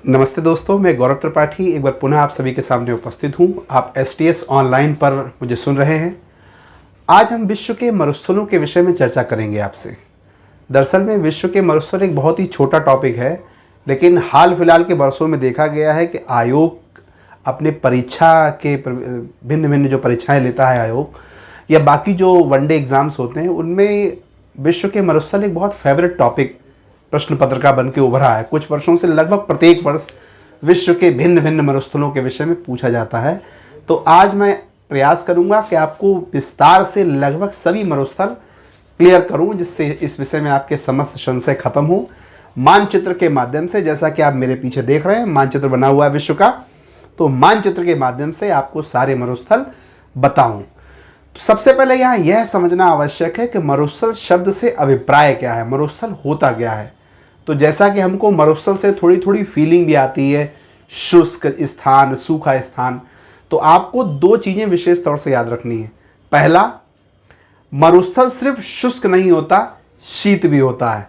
नमस्ते दोस्तों, मैं गौरव त्रिपाठी एक बार पुनः आप सभी के सामने उपस्थित हूं। आप STS ऑनलाइन पर मुझे सुन रहे हैं। आज हम विश्व के मरुस्थलों के विषय में चर्चा करेंगे आपसे। दरअसल में विश्व के मरुस्थल एक बहुत ही छोटा टॉपिक है, लेकिन हाल फिलहाल के वर्षों में देखा गया है कि आयोग अपने परीक्षा के भिन्न भिन्न जो परीक्षाएँ लेता है आयोग, या बाकी जो वनडे एग्ज़ाम्स होते हैं, उनमें विश्व के मरुस्थल एक बहुत फेवरेट टॉपिक प्रश्न पत्र का बन के उभरा है। कुछ वर्षों से लगभग प्रत्येक वर्ष विश्व के भिन्न भिन्न मरुस्थलों के विषय में पूछा जाता है। तो आज मैं प्रयास करूंगा कि आपको विस्तार से लगभग सभी मरुस्थल क्लियर करूं, जिससे इस विषय में आपके समस्त संशय खत्म हो। मानचित्र के माध्यम से, जैसा कि आप मेरे पीछे देख रहे हैं, मानचित्र बना हुआ है विश्व का, तो मानचित्र के माध्यम से आपको सारे मरुस्थल बताऊं। तो सबसे पहले यहाँ यह समझना आवश्यक है कि मरुस्थल शब्द से अभिप्राय क्या है, मरुस्थल होता क्या है। तो जैसा कि हमको मरुस्थल से थोड़ी थोड़ी फीलिंग भी आती है, शुष्क स्थान, सूखा स्थान, तो आपको दो चीज़ें विशेष तौर से याद रखनी है। पहला, मरुस्थल सिर्फ शुष्क नहीं होता, शीत भी होता है।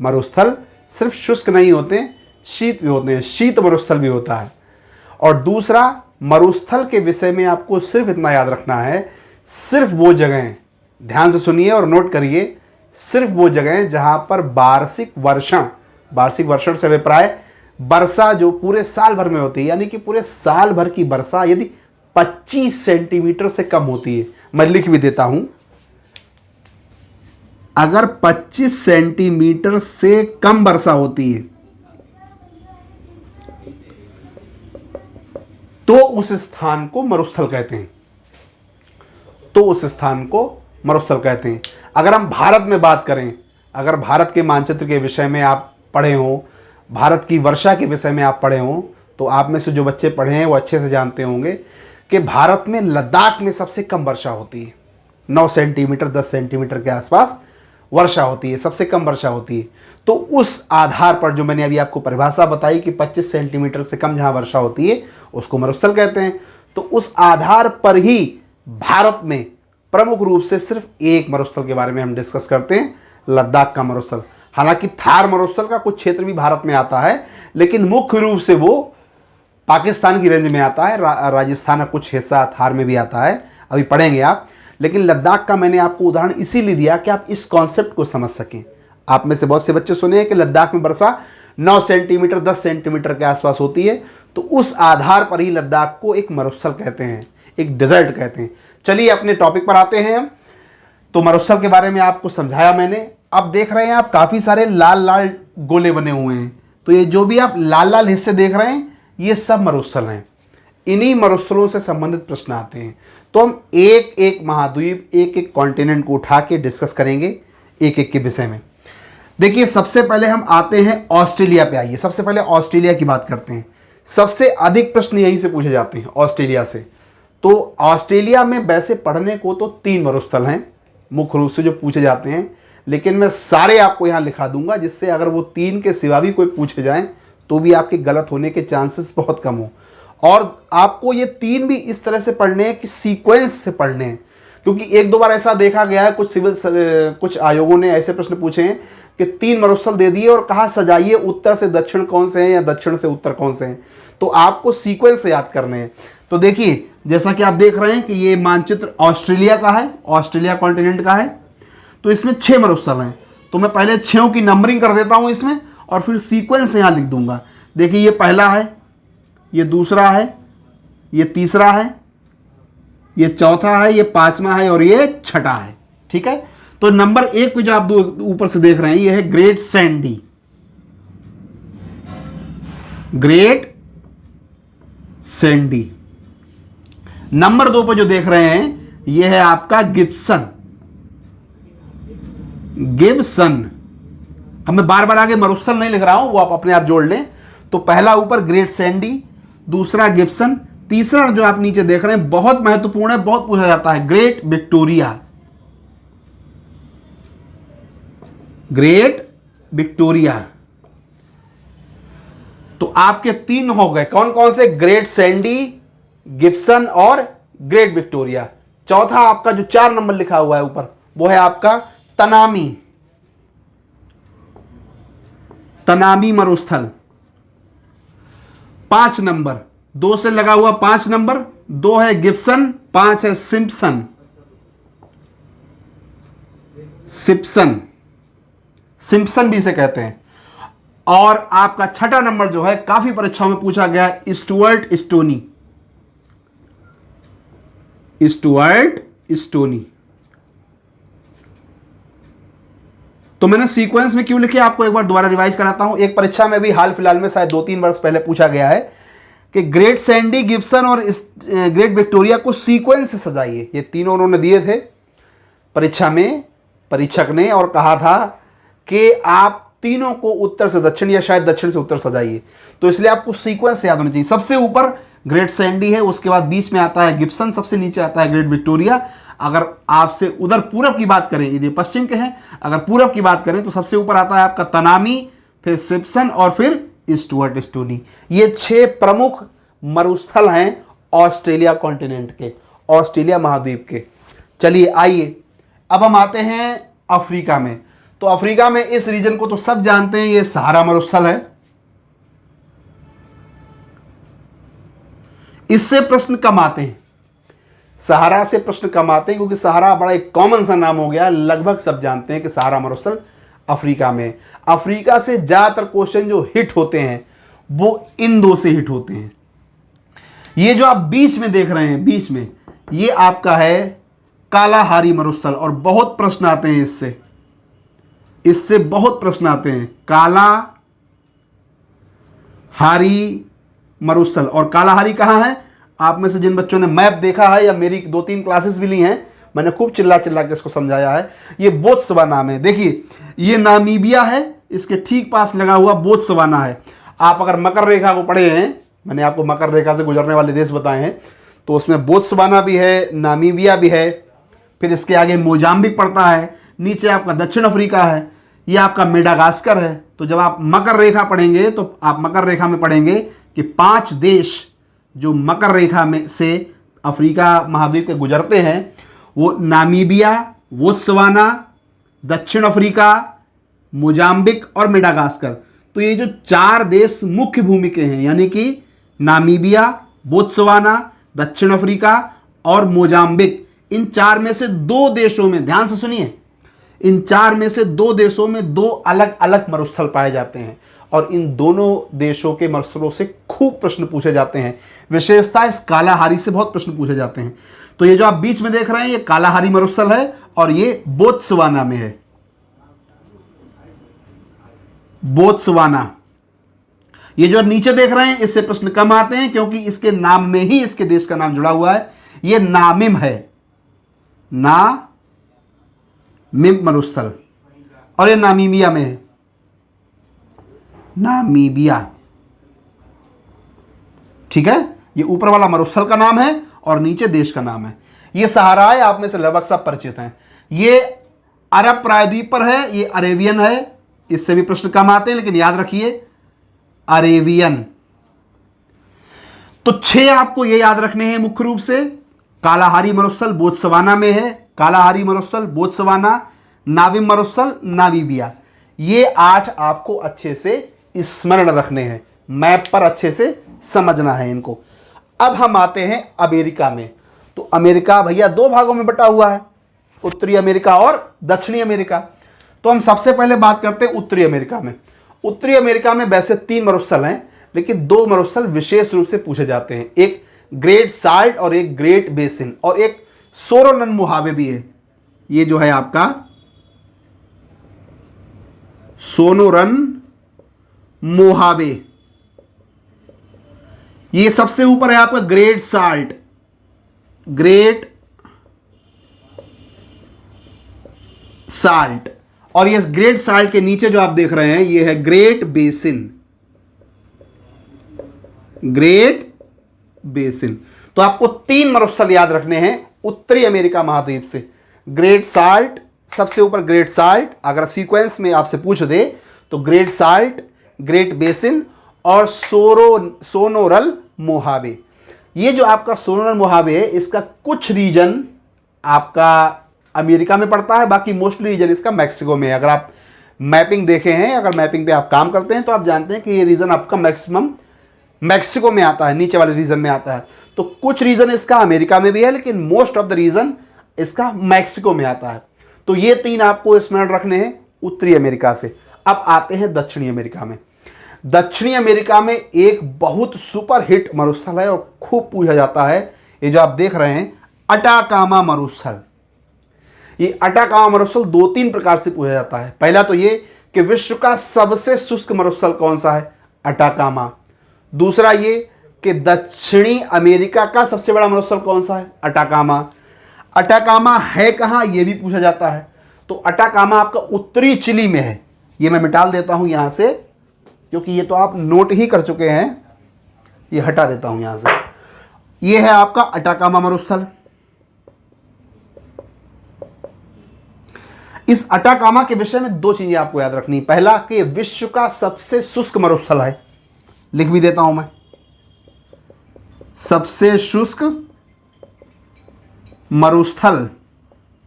मरुस्थल सिर्फ शुष्क नहीं होते, शीत भी होते हैं, शीत मरुस्थल भी होता है। और दूसरा, मरुस्थल के विषय में आपको सिर्फ इतना याद रखना है, सिर्फ वो जगहें, ध्यान से सुनिए और नोट करिए, सिर्फ वो जगहें जहां पर वार्षिक वर्षण से अभिप्राय वर्षा जो पूरे साल भर में होती है, यानी कि पूरे साल भर की वर्षा यदि 25 सेंटीमीटर से कम होती है, मैं लिख भी देता हूं, अगर 25 सेंटीमीटर से कम वर्षा होती है तो उस स्थान को मरुस्थल कहते हैं। अगर हम भारत में बात करें, अगर भारत के मानचित्र के विषय में आप पढ़े हो, भारत की वर्षा के विषय में आप पढ़े हो, तो आप में से जो बच्चे पढ़े हैं वो अच्छे से जानते होंगे कि भारत में लद्दाख में सबसे कम वर्षा होती है। 9 सेंटीमीटर 10 सेंटीमीटर के आसपास वर्षा होती है, सबसे कम वर्षा होती है। तो उस आधार पर जो मैंने अभी आपको परिभाषा बताई कि 25 सेंटीमीटर से कम जहाँ वर्षा होती है उसको मरुस्थल कहते हैं। तो उस आधार पर ही भारत में प्रमुख रूप से सिर्फ एक मरुस्थल के बारे में हम डिस्कस करते हैं, लद्दाख का मरुस्थल। हालांकि थार मरुस्थल का कुछ क्षेत्र भी भारत में आता है, लेकिन मुख्य रूप से वो पाकिस्तान की रेंज में आता है। राजस्थान का कुछ हिस्सा थार में भी आता है, अभी पढ़ेंगे आप। लेकिन लद्दाख का मैंने आपको उदाहरण इसीलिए दिया कि आप इस कॉन्सेप्ट को समझ सकें। आप में से बहुत से बच्चे सुने हैं कि लद्दाख में वर्षा 9 सेंटीमीटर 10 सेंटीमीटर के आसपास होती है, तो उस आधार पर ही लद्दाख को एक मरुस्थल कहते हैं, एक डेजर्ट कहते हैं। चलिए अपने टॉपिक पर आते हैं हम। तो मरुस्थल के बारे में आपको समझाया मैंने। अब देख रहे हैं आप काफ़ी सारे लाल लाल गोले बने हुए हैं, तो ये जो भी आप लाल लाल हिस्से देख रहे हैं ये सब मरुस्थल हैं। इन्हीं मरुस्थलों से संबंधित प्रश्न आते हैं। तो हम एक एक महाद्वीप, एक एक कॉन्टिनेंट को उठा के डिस्कस करेंगे एक एक के विषय में। देखिए, सबसे पहले हम आते हैं ऑस्ट्रेलिया पे। आइए सबसे पहले ऑस्ट्रेलिया की बात करते हैं। सबसे अधिक प्रश्न यहीं से पूछे जाते हैं, ऑस्ट्रेलिया से। तो ऑस्ट्रेलिया में वैसे पढ़ने को तो 3 मरुस्थल हैं मुख्य रूप से जो पूछे जाते हैं, लेकिन मैं सारे आपको यहाँ लिखा दूंगा, जिससे अगर वो 3 के सिवा भी कोई पूछे जाएं तो भी आपके गलत होने के चांसेस बहुत कम हो। और आपको ये 3 भी इस तरह से पढ़ने हैं कि सीक्वेंस से पढ़ने हैं, क्योंकि एक दो बार ऐसा देखा गया है, कुछ आयोगों ने ऐसे प्रश्न पूछे हैं कि 3 मरुस्थल दे दिए और कहा सजाइए उत्तर से दक्षिण कौन से हैं या दक्षिण से उत्तर कौन से हैं। तो आपको सीक्वेंस से याद करने हैं। तो देखिए, जैसा कि आप देख रहे हैं कि ये मानचित्र ऑस्ट्रेलिया का है, ऑस्ट्रेलिया कॉन्टिनेंट का है। तो इसमें 6 मरुस्थल हैं। तो मैं पहले 6 की नंबरिंग कर देता हूं इसमें, और फिर सीक्वेंस यहाँ लिख दूंगा। देखिए, ये पहला है, ये दूसरा है, ये तीसरा है, ये चौथा है, ये 5वां है और ये 6ठा है। ठीक है। तो नंबर 1 पे जो आप ऊपर से देख रहे हैं ये है great Sandy, great Sandy. Number 2 पर जो देख रहे हैं ये है आपका गिब्सन। अब मैं बार बार आगे मरुस्थल नहीं लिख रहा हूं, वो आप अपने आप जोड़ लें। तो पहला ऊपर ग्रेट सैंडी, दूसरा गिब्सन, तीसरा जो आप नीचे देख रहे हैं बहुत महत्वपूर्ण है, बहुत पूछा जाता है, ग्रेट विक्टोरिया। Great Victoria. तो आपके 3 हो गए, कौन कौन से? ग्रेट सैंडी, गिब्सन और ग्रेट विक्टोरिया। चौथा आपका जो 4 नंबर लिखा हुआ है ऊपर, वो है आपका तनामी मरुस्थल। 5 नंबर, 2 से लगा हुआ 5 नंबर, 2 है गिब्सन, 5 है सिम्पसन। सिम्पसन भी इसे कहते हैं। और आपका छठा नंबर जो है काफी परीक्षाओं में पूछा गया, स्टुअर्ट स्टोनी। तो मैंने सीक्वेंस में क्यों लिखे आपको एक बार दोबारा रिवाइज कराता हूं। एक परीक्षा में भी हाल फिलहाल में शायद 2-3 वर्ष पहले पूछा गया है कि ग्रेट सैंडी, गिब्सन और ग्रेट विक्टोरिया को सीक्वेंस से सजाइए। ये तीनों उन्होंने दिए थे परीक्षा में परीक्षक ने, और कहा था कि आप तीनों को उत्तर से दक्षिण या शायद दक्षिण से उत्तर सजाइए। तो इसलिए आपको सीक्वेंस याद होना चाहिए। सबसे ऊपर ग्रेट सैंडी है, उसके बाद बीच में आता है गिब्सन, सबसे नीचे आता है ग्रेट विक्टोरिया। अगर आपसे उधर पूरब की बात करें, ये पश्चिम के हैं, अगर पूरब की बात करें तो सबसे ऊपर आता है आपका तनामी, फिर सिम्पसन और फिर स्टुअर्ट स्टोनी। ये 6 प्रमुख मरुस्थल हैं ऑस्ट्रेलिया कॉन्टिनेंट के, ऑस्ट्रेलिया महाद्वीप के। चलिए आइए अब हम आते हैं अफ्रीका में। तो अफ्रीका में इस रीजन को तो सब जानते हैं, ये सहारा मरुस्थल है। इससे प्रश्न कम आते हैं, सहारा से प्रश्न कम आते हैं, क्योंकि सहारा बड़ा एक कॉमन सा नाम हो गया, लगभग सब जानते हैं कि सहारा मरुस्थल अफ्रीका में। अफ्रीका से ज्यादातर क्वेश्चन जो हिट होते हैं वो इन 2 से हिट होते हैं। ये जो आप बीच में देख रहे हैं, बीच में, ये आपका है कालाहारी मरुस्थल, और बहुत प्रश्न आते हैं इससे बहुत प्रश्न आते हैं। कालाहारी मरुस्थल, और कालाहारी कहाँ है? आप में से जिन बच्चों ने मैप देखा है या मेरी 2-3 क्लासेस भी ली हैं, मैंने खूब चिल्ला चिल्ला के इसको समझाया है। ये बोत्सवाना में, देखिए ये नामीबिया है, इसके ठीक पास लगा हुआ बोत्सवाना है। आप अगर मकर रेखा को पढ़े हैं, मैंने आपको मकर रेखा से गुजरने वाले देश बताए हैं, तो उसमें बोत्सवाना भी है, नामीबिया भी है, फिर इसके आगे मोजाम्बिक पड़ता है, नीचे आपका दक्षिण अफ्रीका है, ये आपका मेडागास्कर है। तो जब आप मकर रेखा पढ़ेंगे तो आप मकर रेखा में पढ़ेंगे कि 5 देश जो मकर रेखा में से अफ्रीका महाद्वीप के गुजरते हैं, वो नामीबिया, बोत्सवाना, दक्षिण अफ्रीका, मोजाम्बिक और मेडागास्कर। तो ये जो 4 देश मुख्य भूमि के हैं, यानी कि नामीबिया, बोत्सवाना, दक्षिण अफ्रीका और मोजाम्बिक, इन 4 में से 2 देशों में, ध्यान से सुनिए, इन 4 में से 2 देशों में 2 अलग अलग मरुस्थल पाए जाते हैं, और इन दोनों देशों के मरुस्थलों से खूब प्रश्न पूछे जाते हैं। विशेषता इस कालाहारी से बहुत प्रश्न पूछे जाते हैं। तो ये जो आप बीच में देख रहे हैं, ये कालाहारी मरुस्थल है, और ये बोत्सवाना में है। बोत्सवाना, ये जो नीचे देख रहे हैं, इससे प्रश्न कम आते हैं, क्योंकि इसके नाम में ही इसके देश का नाम जुड़ा हुआ है। ये नामिम है, नामिम मरुस्थल, और ये नामीबिया में है, नामीबिया। ठीक है, ये ऊपर वाला मरुस्थल का नाम है और नीचे देश का नाम है। ये सहारा है, आप में से लगभग सब परिचित हैं। ये अरब प्रायद्वीप पर है, ये अरेबियन है, इससे भी प्रश्न कम आते हैं, लेकिन याद रखिए अरेबियन। तो 6 आपको ये याद रखने हैं मुख्य रूप से। कालाहारी मरुस्थल बोत्सवाना में है, कालाहारी मरुस्थल बोत्सवाना, नामिम मरुस्थल नामीबिया। ये 8 आपको अच्छे से स्मरण रखने हैं, मैप पर अच्छे से समझना है इनको। अब हम आते हैं अमेरिका में। तो अमेरिका भैया 2 भागों में बटा हुआ है, उत्तरी अमेरिका और दक्षिणी अमेरिका। तो हम सबसे पहले बात करते हैं उत्तरी अमेरिका में। उत्तरी अमेरिका में वैसे 3 मरुस्थल हैं, लेकिन 2 मरुस्थल विशेष रूप से पूछे जाते हैं, एक ग्रेट साल्ट और एक ग्रेट बेसिन, और एक सोरोनन मोहावे भी है। ये जो है आपका सोनोरन मोहावे, ये सबसे ऊपर है आपका ग्रेट साल्ट, ग्रेट साल्ट, और ये ग्रेट साल्ट के नीचे जो आप देख रहे हैं, ये है ग्रेट बेसिन, ग्रेट बेसिन। तो आपको 3 मरुस्थल याद रखने हैं उत्तरी अमेरिका महाद्वीप से। ग्रेट साल्ट, सबसे ऊपर ग्रेट साल्ट, अगर सीक्वेंस में आपसे पूछ दे तो ग्रेट साल्ट, ग्रेट बेसिन और सोनोरल मोहावे। ये जो आपका सोनोरल मोहावे है, इसका कुछ रीजन आपका अमेरिका में पड़ता है, बाकी मोस्टली रीजन इसका मैक्सिको में है। अगर आप मैपिंग देखे हैं, अगर मैपिंग पे आप काम करते हैं, तो आप जानते हैं कि ये रीजन आपका मैक्सिमम मैक्सिको में आता है, नीचे वाले रीजन में आता है। तो कुछ रीजन इसका अमेरिका में भी है, लेकिन मोस्ट ऑफ द रीजन इसका मैक्सिको में आता है। तो ये 3 आपको स्मरण रखने हैं उत्तरी अमेरिका से। अब आते हैं दक्षिणी अमेरिका में। दक्षिणी अमेरिका में एक बहुत सुपर हिट मरुस्थल है और खूब पूछा जाता है, ये जो आप देख रहे हैं अटाकामा मरुस्थल। ये अटाकामा मरुस्थल 2-3 प्रकार से पूछा जाता है। पहला तो ये कि विश्व का सबसे शुष्क मरुस्थल कौन सा है, अटाकामा। दूसरा ये कि दक्षिणी अमेरिका का सबसे बड़ा मरुस्थल कौन सा है, अटाकामा। अटाकामा है कहाँ, ये भी पूछा जाता है। तो अटाकामा आपका उत्तरी चिली में है। ये मैं मिटाल देता हूं यहां से, क्योंकि ये तो आप नोट ही कर चुके हैं, ये हटा देता हूं यहां से। ये है आपका अटाकामा मरुस्थल। इस अटाकामा के विषय में 2 चीजें आपको याद रखनी। पहला कि विश्व का सबसे शुष्क मरुस्थल है, लिख भी देता हूं मैं, सबसे शुष्क मरुस्थल।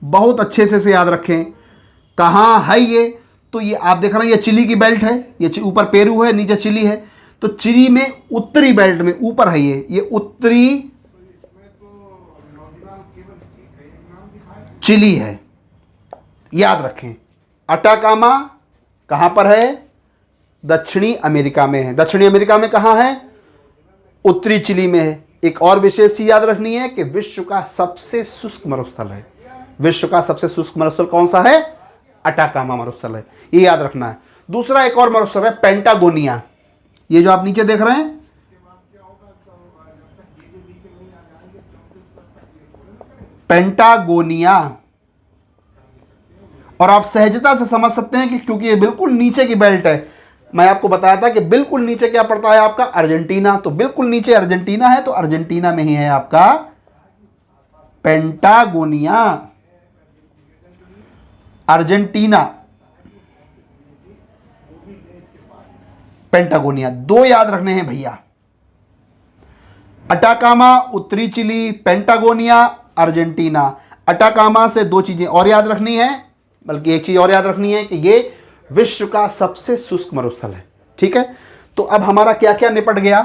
बहुत अच्छे से याद रखें कहां है ये। तो ये आप देख रहे हैं, ये चिली की बेल्ट है, ये ऊपर पेरू है, नीचे चिली है। तो चिली में उत्तरी बेल्ट में ऊपर है ये उत्तरी चिली है, याद रखें। अटाकामा कहां पर है, दक्षिणी अमेरिका में है। दक्षिणी अमेरिका में कहां है, उत्तरी चिली में है। एक और विशेष चीज याद रखनी है कि विश्व का सबसे शुष्क मरुस्थल है। विश्व का सबसे शुष्क मरुस्थल कौन सा है, अटाकामा मरुस्थल है, ये याद रखना है। दूसरा एक और मरुस्थल है पेंटागोनिया। ये जो आप नीचे देख रहे हैं, पेंटागोनिया। और आप सहजता से समझ सकते हैं कि क्योंकि ये बिल्कुल नीचे की बेल्ट है। मैं आपको बताया था कि बिल्कुल नीचे क्या पड़ता है आपका, अर्जेंटीना। तो बिल्कुल नीचे अर्जेंटीना है, तो अर्जेंटीना में ही है आपका पेंटागोनिया, अर्जेंटीना, पेंटागोनिया। 2 याद रखने हैं भैया, अटाकामा उत्तरी चिली, पेंटागोनिया अर्जेंटीना। अटाकामा से 2 चीजें और याद रखनी है, बल्कि एक चीज और याद रखनी है कि ये विश्व का सबसे शुष्क मरुस्थल है। ठीक है, तो अब हमारा क्या क्या निपट गया।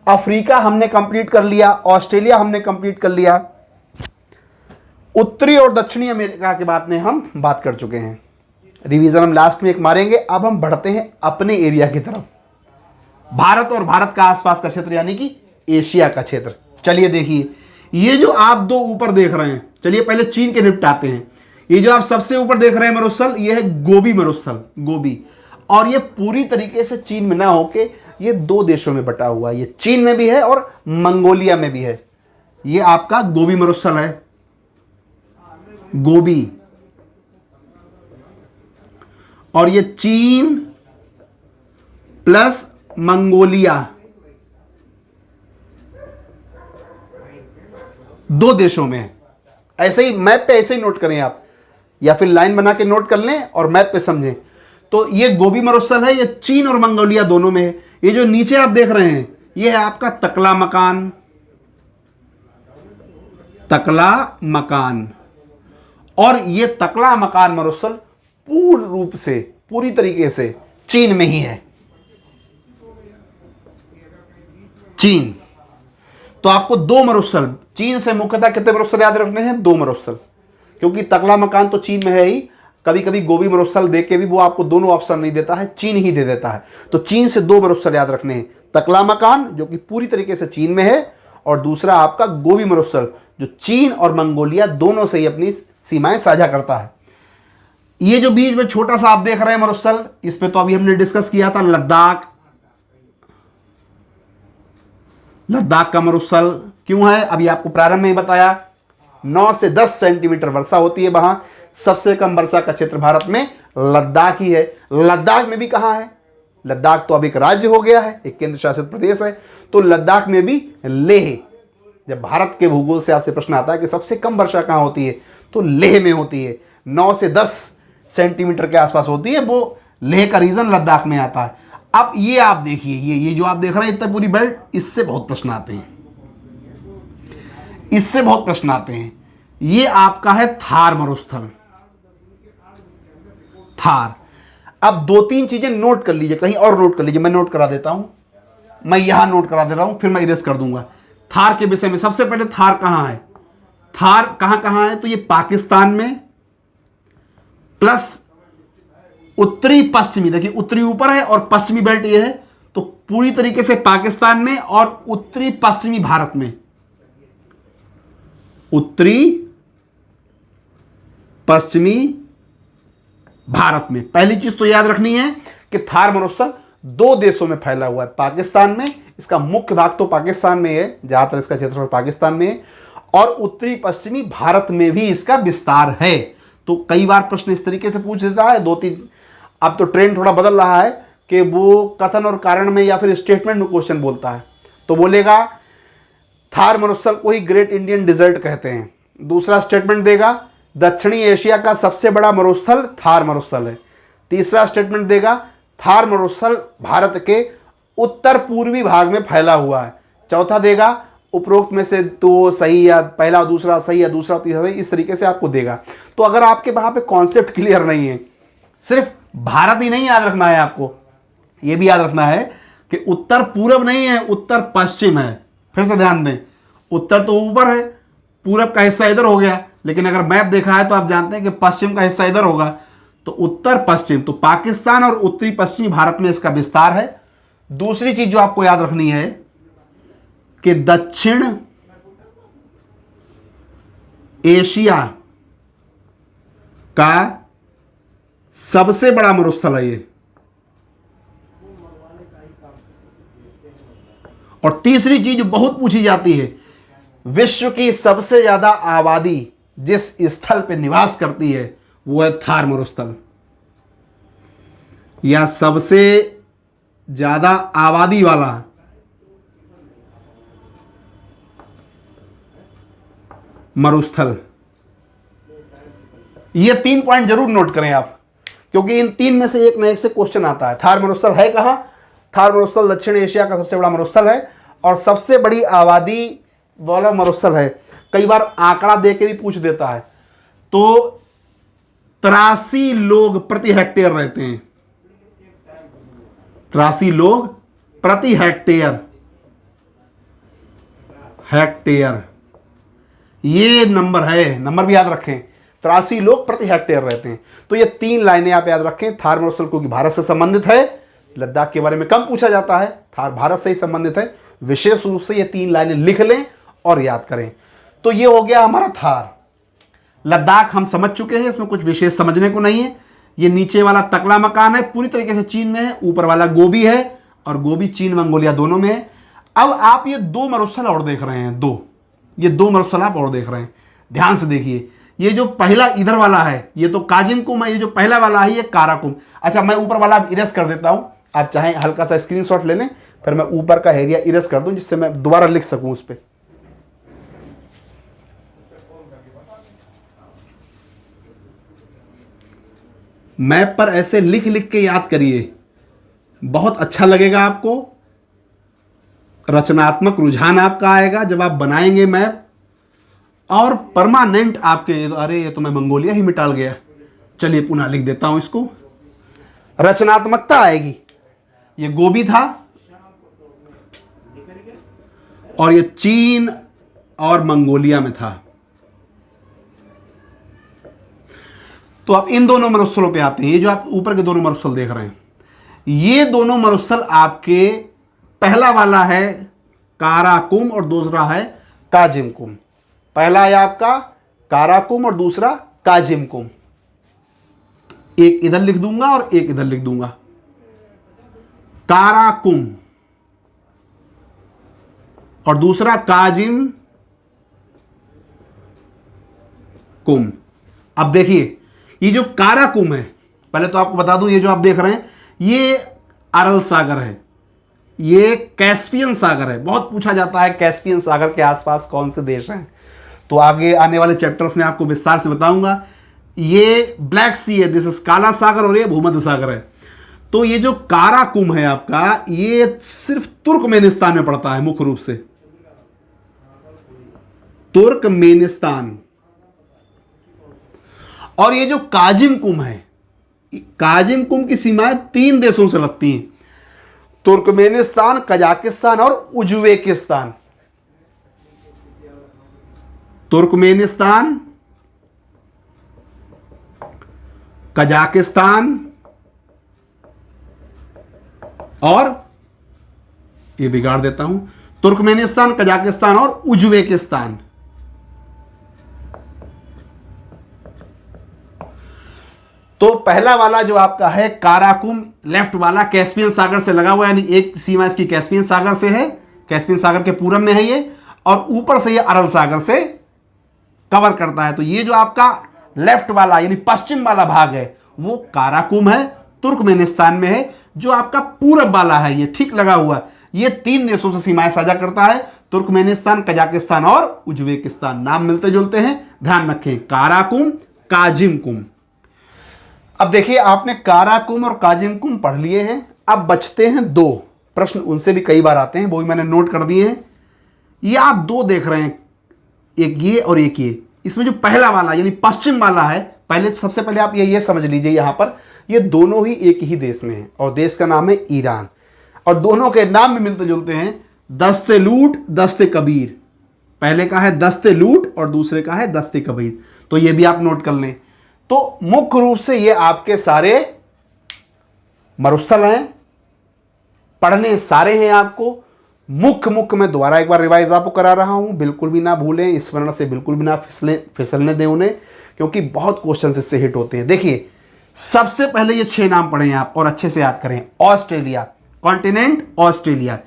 अफ्रीका हमने कंप्लीट कर लिया, ऑस्ट्रेलिया हमने कंप्लीट कर लिया, उत्तरी और दक्षिणी अमेरिका के बारे में हम बात कर चुके हैं। रिवीजन हम लास्ट में एक मारेंगे। अब हम बढ़ते हैं अपने एरिया की तरफ, भारत और भारत का आसपास का क्षेत्र, यानी कि एशिया का क्षेत्र। चलिए देखिए, ये जो आप 2 ऊपर देख रहे हैं, चलिए पहले चीन के निपटाते हैं। ये जो आप सबसे ऊपर देख रहे हैं मरुस्थल, ये है गोबी मरुस्थल, गोबी। और ये पूरी तरीके से चीन में ना होके ये 2 देशों में बटा हुआ है। ये चीन में भी है और मंगोलिया में भी है। ये आपका गोबी मरुस्थल है, गोबी। और ये चीन प्लस मंगोलिया, 2 देशों में है। ऐसे ही मैप पे ऐसे ही नोट करें आप, या फिर लाइन बना के नोट कर लें और मैप पे समझें। तो ये गोबी मरुस्थल है, ये चीन और मंगोलिया दोनों में है। ये जो नीचे आप देख रहे हैं, ये है आपका तकला मकान, तकला मकान। और ये तकला मकान मरुस्थल पूर्ण रूप से, पूरी तरीके से चीन में ही है, चीन। तो आपको 2 मरुस्थल, चीन से मुख्यतः कितने मरुस्थल याद रखने हैं, 2 मरुस्थल, क्योंकि तकला मकान तो चीन में है ही। कभी कभी गोबी मरुस्थल दे के भी वो आपको दोनों ऑप्शन नहीं देता है, चीन ही दे देता है। तो चीन से 2 मरुस्थल याद रखने हैं, तकला मकान जो कि पूरी तरीके से चीन में है, और दूसरा आपका गोबी मरुस्थल जो चीन और मंगोलिया दोनों से ही अपनी सीमाएं साझा करता है। ये जो बीच में छोटा सा आप देख रहे हैं मरुस्थल, इस पे तो अभी हमने डिस्कस किया था, लद्दाख। लद्दाख का मरुस्थल क्यों है, अभी आपको प्रारंभ में ही बताया। 9 से 10 सेंटीमीटर वर्षा होती है वहां। सबसे कम वर्षा का क्षेत्र भारत में लद्दाख ही है। लद्दाख में भी कहां है, लद्दाख तो अब एक राज्य हो गया है, एक केंद्र शासित प्रदेश है। तो लद्दाख में भी लेह, जब भारत के भूगोल से आपसे प्रश्न आता है कि सबसे कम वर्षा कहां होती है, तो लेह में होती है। 9 से 10 सेंटीमीटर के आसपास होती है, वो लेह का रीजन लद्दाख में आता है। अब ये आप देखिए, ये जो आप देख रहे हैं इतना पूरी बेल्ट, इससे बहुत प्रश्न आते हैं, इससे बहुत प्रश्न आते हैं। ये आपका है थार मरुस्थल, थार। अब 2-3 चीजें नोट कर लीजिए, कहीं और नोट कर लीजिए, मैं नोट करा देता हूं। मैं यहां नोट करा दे रहा हूं, फिर मैं इरेज कर दूंगा। थार के विषय में सबसे पहले थार कहां है, थार कहां कहां है, तो ये पाकिस्तान में प्लस उत्तरी पश्चिमी, देखिए उत्तरी ऊपर है और पश्चिमी बेल्ट ये है, तो पूरी तरीके से पाकिस्तान में और उत्तरी पश्चिमी भारत में, उत्तरी पश्चिमी भारत में। पहली चीज तो याद रखनी है कि थार मरुस्थल दो देशों में फैला हुआ है, पाकिस्तान में, इसका मुख्य भाग तो पाकिस्तान में है, ज्यादातर इसका क्षेत्रफल पाकिस्तान में है, और उत्तरी पश्चिमी भारत में भी इसका विस्तार है। तो कई बार प्रश्न इस तरीके से पूछ देता है, दो तीन, अब तो ट्रेंड थोड़ा बदल रहा है कि वो कथन और कारण में या फिर स्टेटमेंट में क्वेश्चन बोलता है, तो बोलेगा थार मरुस्थल को ही ग्रेट इंडियन डिजर्ट कहते हैं। दूसरा स्टेटमेंट देगा दक्षिणी एशिया का सबसे बड़ा मरुस्थल थार मरुस्थल है। तीसरा स्टेटमेंट देगा थार मरुस्थल भारत के उत्तर पूर्वी भाग में फैला हुआ है। चौथा देगा उपरोक्त में से दो सही, या पहला दूसरा सही, या दूसरा तीसरा सही, इस तरीके से आपको देगा। तो अगर आपके वहां पे कॉन्सेप्ट क्लियर नहीं है, सिर्फ भारत ही नहीं याद रखना है, आपको यह भी याद रखना है कि उत्तर पूर्व नहीं है, उत्तर पश्चिम है। फिर से ध्यान दें, उत्तर तो ऊपर है, पूरब का हिस्सा इधर हो गया, लेकिन अगर मैप देखा है तो आप जानते हैं कि पश्चिम का हिस्सा इधर होगा, तो उत्तर पश्चिम, तो पाकिस्तान और उत्तरी पश्चिमी भारत में इसका विस्तार है। दूसरी चीज जो आपको याद रखनी है कि दक्षिण एशिया का सबसे बड़ा मरुस्थल है ये। और तीसरी चीज बहुत पूछी जाती है, विश्व की सबसे ज्यादा आबादी जिस स्थल पे निवास करती है वो है थार मरुस्थल, या सबसे ज्यादा आबादी वाला मरुस्थल। ये 3 पॉइंट जरूर नोट करें आप, क्योंकि इन 3 में से एक न एक से क्वेश्चन आता है। थार मरुस्थल है कहां, थार मरुस्थल दक्षिण एशिया का सबसे बड़ा मरुस्थल है और सबसे बड़ी आबादी वाला मरुस्थल है। कई बार आंकड़ा दे के भी पूछ देता है, तो 83 लोग प्रति हेक्टेयर रहते हैं, 83 लोग प्रति हेक्टेयर, ये नंबर है, नंबर भी याद रखें, 83 लोग प्रति हेक्टेयर रहते हैं। तो ये 3 लाइनें आप याद रखें। थार मरुस्थल क्योंकि भारत से संबंधित है, लद्दाख के बारे में कम पूछा जाता है, थार भारत से ही संबंधित है, विशेष रूप से ये 3 लाइनें लिख लें और याद करें। तो ये हो गया हमारा थार। लद्दाख हम समझ चुके हैं, इसमें कुछ विशेष समझने को नहीं है। ये नीचे वाला तकला मकान है, पूरी तरीके से चीन में है, ऊपर वाला गोबी है, और गोबी चीन मंगोलिया दोनों में है। अब आप ये 2 मरुस्थल और देख रहे हैं, ये 2 मरुस्थल आप और देख रहे हैं, ध्यान से देखिए। ये जो पहला इधर वाला है ये तो काजिमकुम है, ये जो पहला वाला है ये काराकुम। अच्छा, मैं ऊपर वाला इरेज कर देता हूं, आप चाहें हल्का सा स्क्रीनशॉट ले लें, फिर मैं ऊपर का एरिया इरेज कर दूं जिससे मैं दोबारा लिख सकूं उस पर। मैप पर ऐसे लिख लिख के याद करिए, बहुत अच्छा लगेगा आपको, रचनात्मक रुझान आपका आएगा जब आप बनाएंगे मैप, और परमानेंट आपके, अरे ये तो मैं मंगोलिया ही मिटाल गया, चलिए पुनः लिख देता हूं इसको, रचनात्मकता आएगी। ये गोबी था और ये चीन और मंगोलिया में था। तो आप इन दोनों मरुस्थलों पे आते हैं। ये जो आप ऊपर के दोनों मरुस्थल देख रहे हैं, ये दोनों मरुस्थल आपके, पहला वाला है काराकुम और दूसरा है काजिमकुम। पहला है आपका काराकुम और दूसरा काजिमकुम। एक इधर लिख दूंगा और एक इधर लिख दूंगा, काराकुम और दूसरा काजिम कुम। अब देखिए, ये जो काराकुम है, पहले तो आपको बता दूं, ये जो आप देख रहे हैं ये अरल सागर है, ये कैस्पियन सागर है। बहुत पूछा जाता है कैस्पियन सागर के आसपास कौन से देश हैं, तो आगे आने वाले चैप्टर्स में आपको विस्तार से बताऊंगा। ये ब्लैक सी है, दिस इज काला सागर, और ये भूमध्य सागर है। तो ये जो काराकुम है आपका, ये सिर्फ तुर्कमेनिस्तान में पड़ता है, मुख्य रूप से तुर्कमेनिस्तान। और ये जो काजिमकुम है, काजिमकुम की सीमाएं 3 देशों से लगती हैं, तुर्कमेनिस्तान, कजाकिस्तान और उज्बेकिस्तान। तुर्कमेनिस्तान, कजाकिस्तान और ये बिगाड़ देता हूं, तुर्कमेनिस्तान, कजाकिस्तान और उज्बेकिस्तान। तो पहला वाला जो आपका है काराकुम, लेफ्ट वाला कैस्पियन सागर से लगा हुआ है, यानी एक सीमा इसकी कैस्पियन सागर से है, कैस्पियन सागर के पूरब में है ये, और ऊपर से ये अरल सागर से कवर करता है। तो ये जो आपका लेफ्ट वाला यानी पश्चिम वाला भाग है वो काराकुम है, तुर्कमेनिस्तान में है। जो आपका पूरब वाला है ये ठीक लगा हुआ, ये 3 देशों से सीमाएं साझा करता है, तुर्कमेनिस्तान, कजाकिस्तान और उज्बेकिस्तान। नाम मिलते जुलते हैं, ध्यान रखें, काराकुम, काजिमकुम। अब देखिए आपने काराकुम और काजिमकुम पढ़ लिए हैं, अब बचते हैं 2 प्रश्न, उनसे भी कई बार आते हैं, वो भी मैंने नोट कर दिए हैं। ये आप 2 देख रहे हैं, एक ये और एक ये। इसमें जो पहला वाला यानी पश्चिम वाला है, पहले सबसे पहले आप ये समझ लीजिए, यहां पर ये दोनों ही एक ही देश में हैं और देश का नाम है ईरान, और दोनों के नाम भी मिलते जुलते हैं, दस्ते लूट, दस्ते कबीर। पहले का है दस्ते लूट और दूसरे का है दस्ते कबीर, तो ये भी आप नोट कर लें। तो मुख्य रूप से ये आपके सारे मरुस्थल हैं, पढ़ने सारे हैं आपको। मुख्य मैं दोबारा एक बार रिवाइज आपको करा रहा हूं, बिल्कुल भी ना भूलें, स्मरण से बिल्कुल भी ना फिसलने दें उन्हें, क्योंकि बहुत क्वेश्चन इससे हिट होते हैं। देखिए सबसे पहले ये 6 नाम पढ़ें आप और अच्छे से याद करें। Australia, continent Australia,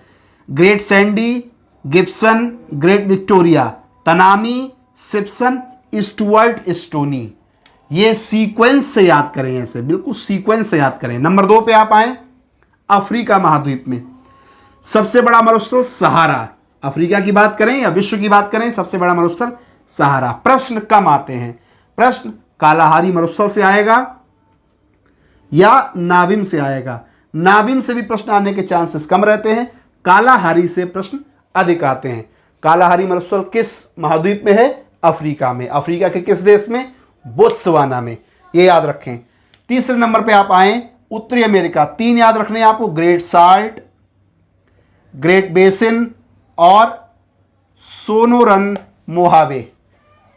great Sandy, Gibson, great Victoria, Tanami, Simpson, Stuart, stony. ये सीक्वेंस से याद करें, ऐसे बिल्कुल सीक्वेंस से याद करें। नंबर 2 पे आप आए, अफ्रीका महाद्वीप में सबसे बड़ा मरुस्थल सहारा। अफ्रीका की बात करें या विश्व की बात करें, सबसे बड़ा मरुस्थल सहारा। प्रश्न कम आते हैं, प्रश्न कालाहारी मरुस्थल से आएगा या नाविम से आएगा। नाविम से भी प्रश्न आने के चांसेस कम रहते हैं, कालाहारी से प्रश्न अधिक आते हैं। कालाहारी मरुस्थल किस महाद्वीप में है? अफ्रीका में। अफ्रीका के किस देश में? बोत्सवाना में। ये याद रखें। तीसरे नंबर पे आप आए, उत्तरी अमेरिका। 3 याद रखने हैं आपको, ग्रेट साल्ट, ग्रेट बेसिन और सोनोरन मोहावे,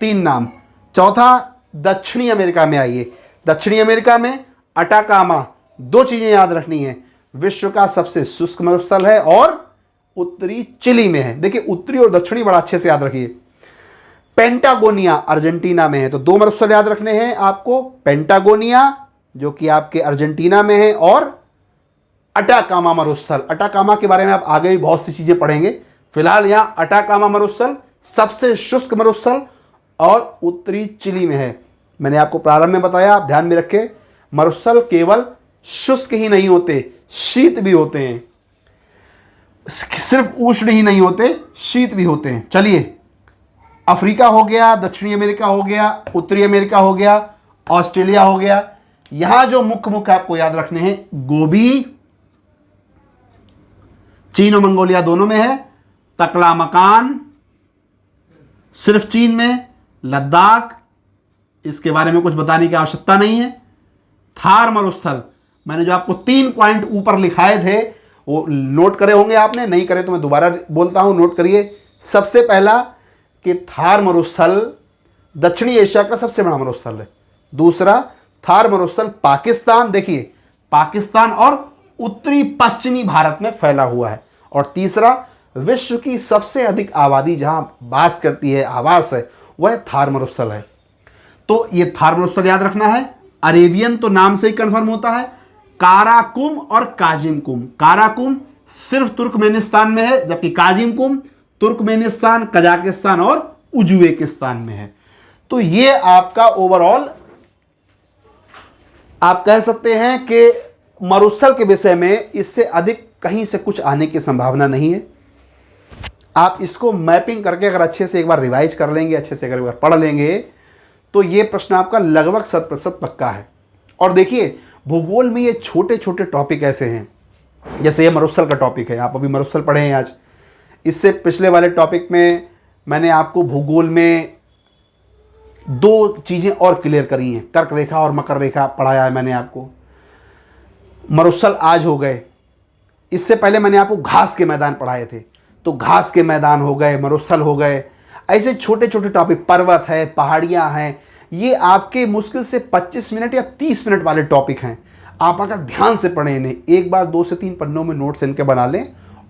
3 नाम। चौथा दक्षिणी अमेरिका में आइए। दक्षिणी अमेरिका में अटाकामा। 2 चीजें याद रखनी है, विश्व का सबसे शुष्क मरुस्थल है और उत्तरी चिली में है। देखिए उत्तरी और दक्षिणी बड़ा अच्छे से याद रखिए। पेंटागोनिया अर्जेंटीना में है, तो 2 मरुस्थल याद रखने हैं आपको, पेंटागोनिया जो कि आपके अर्जेंटीना में है और अटाकामा मरुस्थल। अटाकामा के बारे में आप आगे भी बहुत सी चीजें पढ़ेंगे, फिलहाल यहां अटाकामा मरुस्थल सबसे शुष्क मरुस्थल और उत्तरी चिली में है। मैंने आपको प्रारंभ में बताया, आप ध्यान में रखें, मरुस्थल केवल शुष्क ही नहीं होते, शीत भी होते हैं। सिर्फ उष्ण ही नहीं होते, शीत भी होते हैं। चलिए, अफ्रीका हो गया, दक्षिणी अमेरिका हो गया, उत्तरी अमेरिका हो गया, ऑस्ट्रेलिया हो गया। यहां जो मुख्य आपको याद रखने हैं, गोबी चीन और मंगोलिया दोनों में है, तकलामकान सिर्फ चीन में, लद्दाख इसके बारे में कुछ बताने की आवश्यकता नहीं है। थार मरुस्थल, मैंने जो आपको 3 पॉइंट ऊपर लिखाए थे वो नोट करे होंगे आपने, नहीं करे तो मैं दोबारा बोलता हूं, नोट करिए। सबसे पहला कि थार मरुस्थल दक्षिणी एशिया का सबसे बड़ा मरुस्थल है। दूसरा, थार मरुस्थल पाकिस्तान, देखिए पाकिस्तान और उत्तरी पश्चिमी भारत में फैला हुआ है। और तीसरा, विश्व की सबसे अधिक आबादी जहां वास करती है, आवास है, वह थार मरुस्थल है। तो ये थार मरुस्थल याद रखना है। अरेबियन तो नाम से ही कंफर्म होता है। काराकुम और काजिमकुम, काराकुम सिर्फ तुर्कमेनिस्तान में है, जबकि काजिमकुम तुर्कमेनिस्तान, कजाकिस्तान और उज्बेकिस्तान में है। तो ये आपका ओवरऑल आप कह सकते हैं कि मरुस्थल के विषय में इससे अधिक कहीं से कुछ आने की संभावना नहीं है। आप इसको मैपिंग करके अगर अच्छे से एक बार रिवाइज कर लेंगे, अच्छे से अगर एक बार पढ़ लेंगे, तो ये प्रश्न आपका लगभग 100% पक्का है। और देखिए भूगोल में ये छोटे छोटे टॉपिक ऐसे हैं, जैसे ये मरुस्थल का टॉपिक है, आप अभी मरुस्थल पढ़े हैं आज। इससे पिछले वाले टॉपिक में मैंने आपको भूगोल में 2 चीज़ें और क्लियर करी हैं, कर्क रेखा और मकर रेखा पढ़ाया है मैंने आपको। मरुस्थल आज हो गए, इससे पहले मैंने आपको घास के मैदान पढ़ाए थे, तो घास के मैदान हो गए, मरुस्थल हो गए, ऐसे छोटे छोटे टॉपिक, पर्वत है, पहाड़ियाँ हैं, ये आपके मुश्किल से 25 मिनट या 30 मिनट वाले टॉपिक हैं। आप अगर ध्यान से पढ़ें इन्हें, एक बार 2 से 3 पन्नों में नोट्स इनके बना लें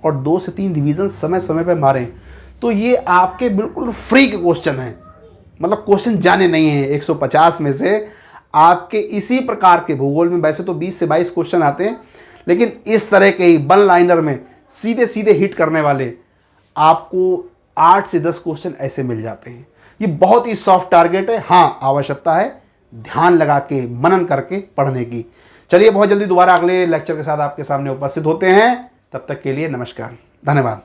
और 2 से 3 रिवीजन समय समय पर मारें, तो ये आपके बिल्कुल फ्री के क्वेश्चन हैं। मतलब क्वेश्चन जाने नहीं हैं। 150 में से आपके इसी प्रकार के भूगोल में वैसे तो 20 से 22 क्वेश्चन आते हैं, लेकिन इस तरह के ही वन लाइनर में सीधे सीधे हिट करने वाले आपको 8 से 10 क्वेश्चन ऐसे मिल जाते हैं। ये बहुत ही सॉफ्ट टारगेट है। हाँ, आवश्यकता है ध्यान लगा के, मनन करके पढ़ने की। चलिए, बहुत जल्दी दोबारा अगले लेक्चर के साथ आपके सामने उपस्थित होते हैं। तब तक के लिए नमस्कार, धन्यवाद।